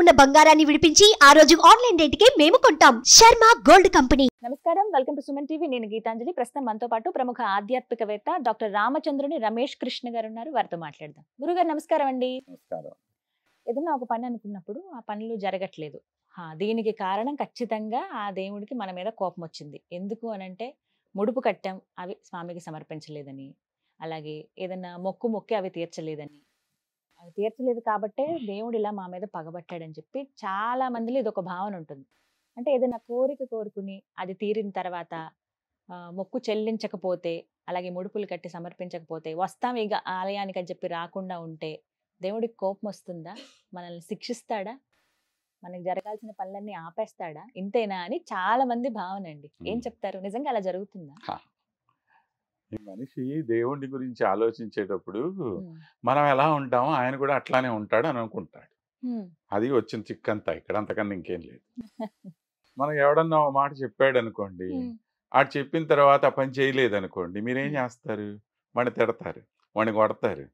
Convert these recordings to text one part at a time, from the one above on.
ఉన్న బంగారాన్ని విడిపించి ఆ రోజు ఆన్లైన్ రేటుకే మేము కొంటాం. Sharma gold company. నమస్కారం, వెల్కమ్ టు సుమన్ టీవీ. నేను గీతాంజలి. ప్రస్తుతం మనతో పాటు ప్రముఖ ఆధ్యాత్మికవేత్త డాక్టర్ రామచంద్రుని రమేష్ కృష్ణ గారు ఉన్నారు. వారితో మాట్లాడదాం. గురుగారు నమస్కారం అండి. నమస్కారం. ఏదైనా ఒక పని అనుకున్నప్పుడు ఆ పనులు జరగట్లేదు, దీనికి కారణం ఖచ్చితంగా ఆ దేవుడికి మన మీద కోపం వచ్చింది. ఎందుకు అనంటే ముడుపు కట్టాం, అవి స్వామికి సమర్పించలేదని, అలాగే ఏదైనా మొక్కి అవి తీర్చలేదని, అవి తీర్చలేదు కాబట్టే దేవుడు ఇలా మా మీద పగబట్టాడని చెప్పి చాలా మందిలో ఇది ఒక భావన ఉంటుంది. అంటే ఏదైనా కోరిక కోరుకుని అది తీరిన తర్వాత మొక్కు చెల్లించకపోతే, అలాగే ముడుపులు కట్టి సమర్పించకపోతే, వస్తాం ఇక ఆలయానికి అని చెప్పి రాకుండా ఉంటే దేవుడికి కోపం వస్తుందా? మనల్ని శిక్షిస్తాడా? మనకి జరగాల్సిన పనులన్నీ ఆపేస్తాడా? ఇంతేనా అని చాలా మంది భావన అండి. ఏం చెప్తారు? నిజంగా అలా జరుగుతుందా? ఈ మనిషి దేవుడి గురించి ఆలోచించేటప్పుడు మనం ఎలా ఉంటామో ఆయన కూడా అట్లానే ఉంటాడు అని అనుకుంటాడు. అది వచ్చిన చిక్కంతా ఇక్కడ, అంతకన్నా ఇంకేం లేదు. మనం ఎవడన్నా ఒక మాట చెప్పాడు అనుకోండి, ఆడు చెప్పిన తర్వాత ఆ పని చేయలేదు అనుకోండి, మీరేం చేస్తారు? వాడిని తిడతారు, వాడిని కొడతారు.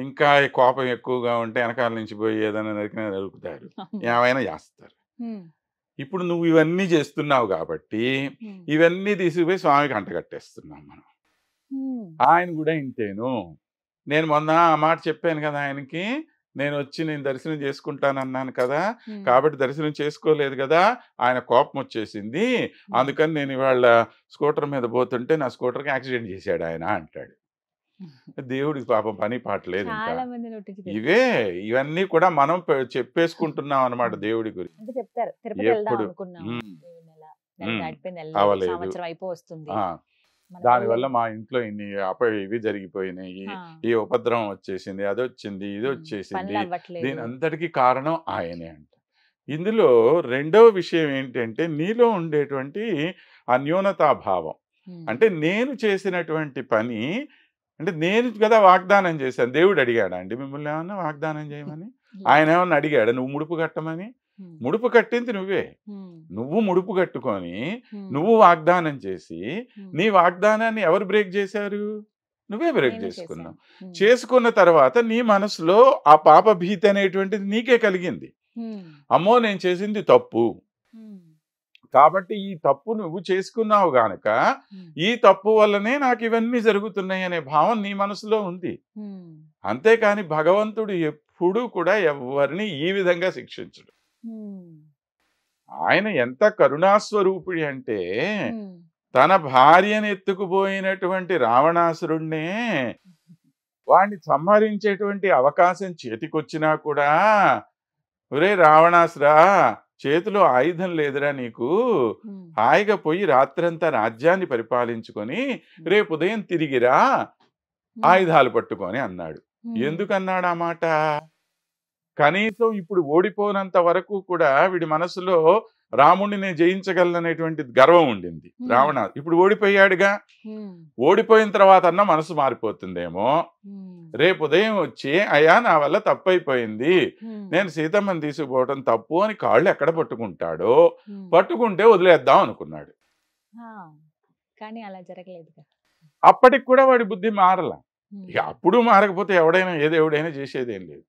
ఇంకా కోపం ఎక్కువగా ఉంటే వెనకాల నుంచి పోయి ఏదైనా నరుకుతారు, ఏమైనా చేస్తారు. ఇప్పుడు నువ్వు ఇవన్నీ చేస్తున్నావు కాబట్టి ఇవన్నీ తీసుకుపోయి స్వామికి అంటగట్టేస్తున్నాం మనం. ఆయన కూడా ఇంతేను. నేను మొన్న ఆ మాట చెప్పాను కదా ఆయనకి, నేను దర్శనం చేసుకుంటానన్నాను కదా, కాబట్టి దర్శనం చేసుకోలేదు కదా, ఆయన కోపం వచ్చేసింది, అందుకని నేను ఇవాళ స్కూటర్ మీద పోతుంటే నా స్కూటర్కి యాక్సిడెంట్ చేశాడు ఆయన అంటాడు. దేవుడికి పాపం పని పాటలేదు. ఇవన్నీ కూడా మనం చెప్పేసుకుంటున్నాం అన్నమాట దేవుడి గురించి. దానివల్ల మా ఇంట్లో ఇన్ని ఇవి జరిగిపోయినాయి, ఈ ఉపద్రవం వచ్చేసింది, అది వచ్చింది, ఇది వచ్చేసింది, దీని అంతటికీ కారణం ఆయనే అంట. ఇందులో రెండవ విషయం ఏంటంటే నీలో ఉండేటువంటి అన్యోన్యతాభావం. అంటే నేను చేసినటువంటి పని, అంటే నేను కదా వాగ్దానం చేశాను. దేవుడు అడిగాడా అండి మిమ్మల్ని ఏమన్నా వాగ్దానం చేయమని? ఆయన ఏమన్నా అడిగాడు నువ్వు ముడుపు కట్టమని? ముడుపు కట్టింది నువ్వే. నువ్వు ముడుపు కట్టుకొని నువ్వు వాగ్దానం చేసి, నీ వాగ్దానాన్ని ఎవరు బ్రేక్ చేశారు? నువ్వే బ్రేక్ చేసుకున్నావు. చేసుకున్న తర్వాత నీ మనసులో ఆ పాప భీతి అనేటువంటిది నీకే కలిగింది. అమ్మో నేను చేసింది తప్పు, కాబట్టి ఈ తప్పు నువ్వు చేసుకున్నావు గనక ఈ తప్పు వల్లనే నాకు ఇవన్నీ జరుగుతున్నాయి అనే భావం నీ మనసులో ఉంది. అంతేకాని భగవంతుడు ఎప్పుడూ కూడా ఎవరిని ఈ విధంగా శిక్షించడు. ఆయన ఎంత కరుణాస్వరూపుడి అంటే తన భార్యను ఎత్తుకుపోయినటువంటి రావణాసురుణ్ణే వాడిని సంహరించేటువంటి అవకాశం చేతికొచ్చినా కూడా, ఒరే రావణాసురా, చేతిలో ఆయుధం లేదురా నీకు, హాయిగా పోయి రాత్రంతా రాజ్యాన్ని పరిపాలించుకొని రేపు ఉదయం తిరిగిరా ఆయుధాలు పట్టుకొని అన్నాడు. ఎందుకన్నాడు ఆ మాట? కనీసం ఇప్పుడు ఓడిపోనంత వరకు కూడా వీడి మనసులో రాముడిని నేను జయించగలననేటువంటి గర్వం ఉండింది. రావణ ఇప్పుడు ఓడిపోయాడుగా, ఓడిపోయిన తర్వాత అన్న మనసు మారిపోతుందేమో. రేపు ఉదయం వచ్చి అయ్యా నా వల్ల తప్పైపోయింది, నేను సీతమ్మని తీసుకుపోవటం తప్పు అని కాళ్ళు ఎక్కడ పట్టుకుంటాడో, పట్టుకుంటే వదిలేద్దాం అనుకున్నాడు. కానీ అలా జరగలేదు. అప్పటికి కూడా వాడి బుద్ధి మారల. అప్పుడు మారకపోతే ఎవడైనా చేసేదేం లేదు.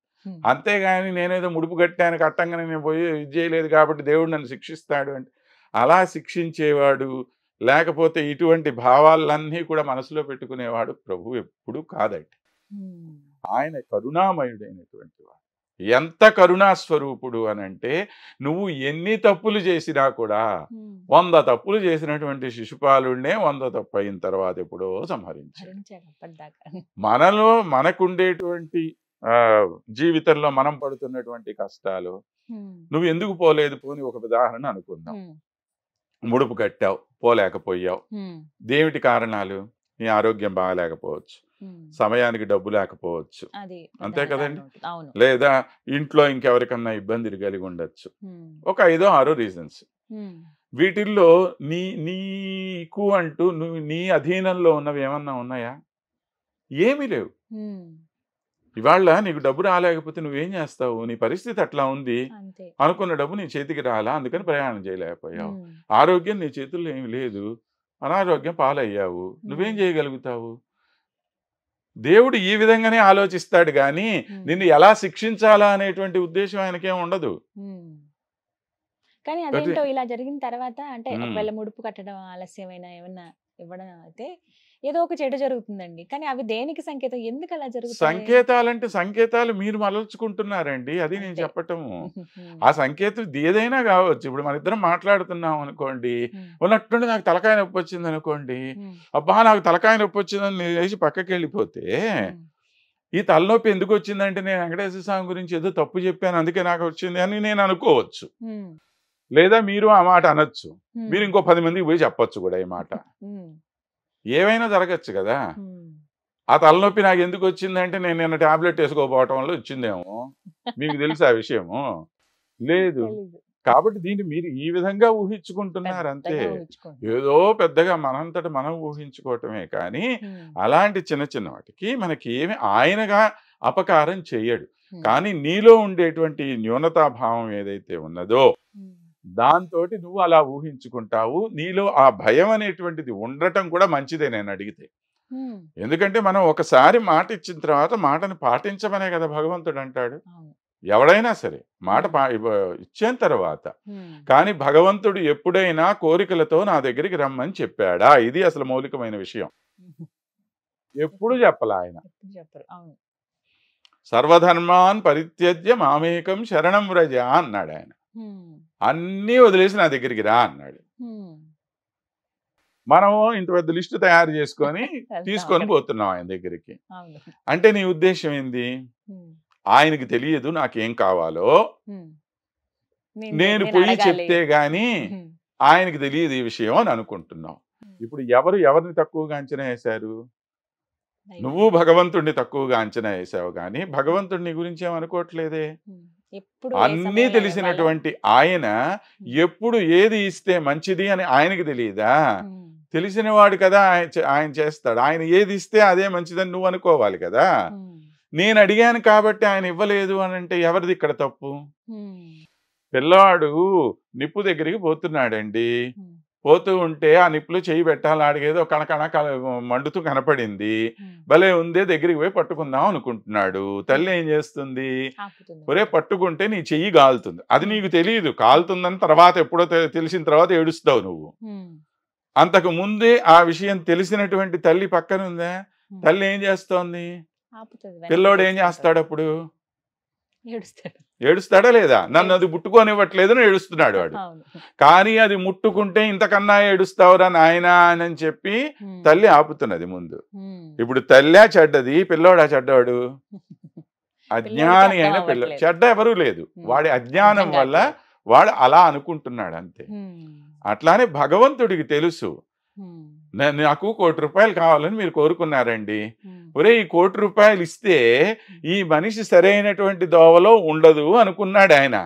అంతేగాని నేనేదో ముడుపు కట్టంగానే నేను పోయి ఇది చేయలేదు కాబట్టి దేవుడు నన్ను శిక్షిస్తాడు అంటే, అలా శిక్షించేవాడు లేకపోతే ఇటువంటి భావాలన్నీ కూడా మనసులో పెట్టుకునేవాడు ప్రభు ఎప్పుడు కాదండి. ఆయన కరుణామయుడైనటువంటి వాడు. ఎంత కరుణాస్వరూపుడు అనంటే, నువ్వు ఎన్ని తప్పులు చేసినా కూడా 100 తప్పులు చేసినటువంటి శిశుపాలుడినే 100 తప్పు అయిన తర్వాత ఎప్పుడో సంహరించాడు. మనలో మనకుండేటువంటి జీవితంలో మనం పడుతున్నటువంటి కష్టాలు నువ్వు ఎందుకు పోలేదు పోని ఒక ఉదాహరణ అనుకుందాం. ముడుపు కట్టావు, పోలేకపోయావు. దేమిటి కారణాలు? నీ ఆరోగ్యం బాగాలేకపోవచ్చు, సమయానికి డబ్బు లేకపోవచ్చు, అంతే కదండి, లేదా ఇంట్లో ఇంకెవరికన్నా ఇబ్బందులు కలిగి ఉండొచ్చు. ఒక 5-6 రీజన్స్. వీటిల్లో నీకు అంటూ నీ అధీనంలో ఉన్నవి ఏమన్నా ఉన్నాయా? ఏమీ లేవు. ఇవాళ నీకు డబ్బు రాలేకపోతే నువ్వేం చేస్తావు? నీ పరిస్థితి అట్లా ఉంది, అనుకున్న డబ్బు నీ చేతికి రాలా, అందుకని ప్రయాణం చేయలేకపోయావు. ఆరోగ్యం నీ చేతుల్లో ఏమి లేదు, అనారోగ్యం పాలయ్యావు, నువ్వేం చేయగలుగుతావు? దేవుడు ఈ విధంగానే ఆలోచిస్తాడు కానీ నిన్ను ఎలా శిక్షించాలా అనేటువంటి ఉద్దేశం ఆయనకేం ఉండదు. కానీ అదేంటో ఇలా జరిగిన తర్వాత అంటే ఒకవేళ ముడుపు కట్టడం ఆలస్యమైన ఏమన్నా ఇవ్వడం అయితే ఏదో ఒక చెడు జరుగుతుందండి. కానీ అవి దేనికి సంకేతం? ఎందుకు అలా జరుగుతుంది? సంకేతాలంటే సంకేతాలు మీరు మలచుకుంటున్నారండి, అది నేను అంతే. చెప్పటము. ఆ సంకేతం ఏదైనా కావచ్చు. ఇప్పుడు మన ఇద్దరం మాట్లాడుతున్నాం అనుకోండి, ఉన్నట్టుండి నాకు తలకాయ నొప్పి వచ్చింది అనుకోండి, అబ్బా నాకు తలకాయ నొప్పి వచ్చిందని నేను లేచి పక్కకి వెళ్ళిపోతే ఈ తలనొప్పి ఎందుకు వచ్చిందంటే నేను వెంకటేశ్వర స్వామి గురించి ఏదో తప్పు చెప్పాను అందుకే నాకు వచ్చింది అని నేను అనుకోవచ్చు. లేదా మీరు ఆ మాట అనొచ్చు, మీరు ఇంకో 10 మందికి పోయి చెప్పొచ్చు కూడా ఈ మాట. ఏవైనా జరగచ్చు కదా. ఆ తలనొప్పి నాకు ఎందుకు వచ్చిందంటే నేను నిన్న టాబ్లెట్ వేసుకోపోవటం వల్ల వచ్చిందేమో, మీకు తెలుసు ఆ విషయము లేదు. కాబట్టి దీన్ని మీరు ఈ విధంగా ఊహించుకుంటున్నారు అంతే. ఏదో పెద్దగా మనంతట మనం ఊహించుకోవటమే కానీ అలాంటి చిన్న చిన్న వాటికి మనకి ఏమి ఆయనగా అపకారం చేయడు. కానీ నీలో ఉండేటువంటి న్యూనతాభావం ఏదైతే ఉన్నదో దాంతో నువ్వు అలా ఊహించుకుంటావు. నీలో ఆ భయం అనేటువంటిది ఉండటం కూడా మంచిదే నేను అడిగితే. ఎందుకంటే మనం ఒకసారి మాట ఇచ్చిన తర్వాత మాటను పాటించమనే కదా భగవంతుడు అంటాడు. ఎవడైనా సరే మాట ఇచ్చిన తర్వాత. కానీ భగవంతుడు ఎప్పుడైనా కోరికలతో నా దగ్గరికి రమ్మని చెప్పాడా? ఇది అసలు మౌలికమైన విషయం. ఎప్పుడు చెప్పలా ఆయన. సర్వధర్మాన్ పరిత్యజ్య మామేకం శరణం వ్రజ అన్నాడు ఆయన. అన్నీ వదిలేసి నా దగ్గరికి రా అన్నాడు. మనం ఇంత పెద్ద లిస్టు తయారు చేసుకొని తీసుకొని పోతున్నాం ఆయన దగ్గరికి. అంటే నీ ఉద్దేశం ఏంది? ఆయనకి తెలియదు నాకేం కావాలో, నేను పోయి చెప్తే గాని ఆయనకి తెలియదు ఈ విషయం అని అనుకుంటున్నావు. ఇప్పుడు ఎవరిని తక్కువగా అంచనా వేశారు? నువ్వు భగవంతుడిని తక్కువగా అంచనా వేసావు కానీ భగవంతుడిని గురించి ఏమనుకోవట్లేదే. అన్నీ తెలిసినటువంటి ఆయన ఎప్పుడు ఏది ఇస్తే మంచిది అని ఆయనకి తెలియదా? తెలిసిన వాడు కదా ఆయన చేస్తాడు. ఆయన ఏది ఇస్తే అదే మంచిదని నువ్వు అనుకోవాలి కదా. నేను అడిగాను కాబట్టి ఆయన ఇవ్వలేదు అని అంటే ఎవరిది ఇక్కడ తప్పు? పిల్లవాడు నిప్పు దగ్గరికి పోతున్నాడండి, పోతూ ఉంటే ఆ నిప్పులో చేయి పెట్టాలి, ఆడిగేదో కణకణ మండుతూ కనపడింది, భలే ఉందే దగ్గరికి పోయి పట్టుకుందాం అనుకుంటున్నాడు. తల్లి ఏం చేస్తుంది? ఒరే పట్టుకుంటే నీ చెయ్యి కాలుతుంది. అది నీకు తెలియదు కాలుతుందని తర్వాత ఎప్పుడో తెలిసిన తర్వాత ఏడుస్తావు నువ్వు. అంతకు ముందే ఆ విషయం తెలిసినటువంటి తల్లి పక్కన ఉందా? తల్లి ఏం చేస్తోంది? పిల్లోడు ఏం చేస్తాడు అప్పుడు? ఏడుస్తాడా లేదా? నన్ను అది ముట్టుకోనివ్వట్లేదు అని ఏడుస్తున్నాడు వాడు. కానీ అది ముట్టుకుంటే ఇంతకన్నా ఏడుస్తావురా నాయనా అని చెప్పి తల్లి ఆపుతున్నది ముందు. ఇప్పుడు తల్లి చెడ్డది, పిల్లోడా చెడ్డవాడు? అజ్ఞాని అయిన పిల్ల. చెడ్డ ఎవరూ లేదు, వాడి అజ్ఞానం వల్ల వాడు అలా అనుకుంటున్నాడు అంతే. అట్లానే భగవంతుడికి తెలుసు నాకు ₹1,00,00,000 కావాలని మీరు కోరుకున్నారండి. ఒరే ఈ ₹1,00,00,000 ఇస్తే ఈ మనిషి సరైనటువంటి దోవలో ఉండదు అనుకున్నాడు ఆయన.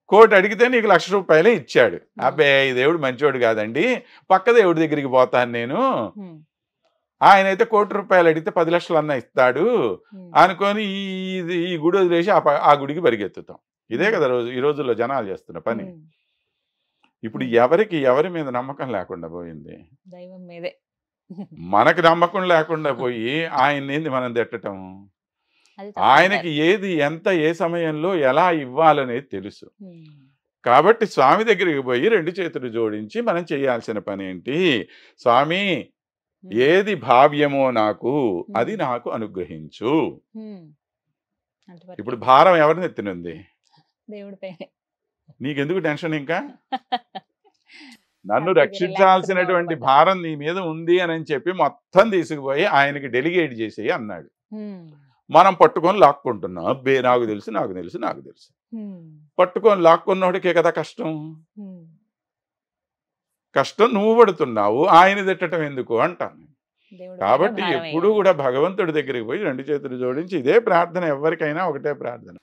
1,00,00,000 అడిగితే నీకు ₹1,00,000 ఇచ్చాడు. అబ్బే ఈ దేవుడు మంచివాడు కాదండి, పక్క దేవుడి దగ్గరికి పోతాను నేను, ఆయన అయితే ₹1,00,00,000 అడిగితే 10 లక్షలు అన్న ఇస్తాడు అనుకొని ఈ గుడి వదిలేసి ఆ గుడికి పరిగెత్తుతాం. ఇదే కదా ఈ రోజుల్లో జనాలు చేస్తున్న పని. ఇప్పుడు ఎవరి మీద నమ్మకం లేకుండా పోయింది? దైవం మీదే. మనకి నమ్మకం లేకుండా పోయి ఆయన్ని మనం తిట్టటం. ఆయనకి ఏది ఎంత ఏ సమయంలో ఎలా ఇవ్వాలనేది తెలుసు. కాబట్టి స్వామి దగ్గరికి పోయి 2 చేతులు జోడించి మనం చేయాల్సిన పని ఏంటి? స్వామి ఏది భావ్యమో నాకు అది నాకు అనుగ్రహించు. ఇప్పుడు భారం ఎవరిని ఎత్తినుంది? దేవుడిపై. నీకెందుకు టెన్షన్? ఇంకా నన్ను రక్షించాల్సినటువంటి భారం నీ మీద ఉంది అని చెప్పి మొత్తం తీసుకుపోయి ఆయనకి డెలిగేట్ చేసేయి అన్నాడు. మనం పట్టుకొని లాక్కుంటున్నాం. అబ్బే నాకు తెలుసు నాకు తెలుసు నాకు తెలుసు. పట్టుకొని లాక్కున్నోడికే కదా కష్టం. కష్టం నువ్వు పడుతున్నావు, ఆయన తిట్టడం ఎందుకు అంటాను. కాబట్టి ఎప్పుడు కూడా భగవంతుడి దగ్గరికి పోయి 2 చేతులు జోడించి ఇదే ప్రార్థన. ఎవరికైనా ఒకటే ప్రార్థన,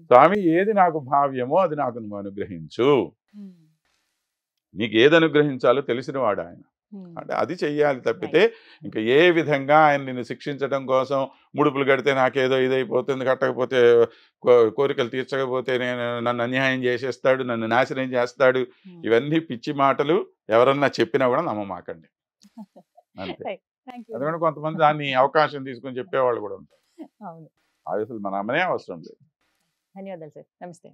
స్వామి ఏది నాకు భావ్యమో అది నాకు నువ్వు అనుగ్రహించు. నీకు ఏది అనుగ్రహించాలో తెలిసినవాడు ఆయన. అంటే అది చెయ్యాలి తప్పితే ఇంకా ఏ విధంగా ఆయన నిన్ను శిక్షించడం కోసం ముడుపులు కడితే నాకేదో ఇదైపోతుంది, కట్టకపోతే కోరికలు తీర్చకపోతే నన్ను అన్యాయం చేసేస్తాడు, నన్ను నాశనం చేస్తాడు, ఇవన్నీ పిచ్చి మాటలు ఎవరన్నా చెప్పినా కూడా నమ్మమాకండి అంతే. Thank you. ఎందుకంటే కొంతమంది దాన్ని అవకాశం తీసుకొని చెప్పేవాళ్ళు కూడా ఉంటారు. అవును. అవి అసలు మన అమ్మనే అవసరం లేదు. ధన్యవాదాలు సార్. నమస్తే.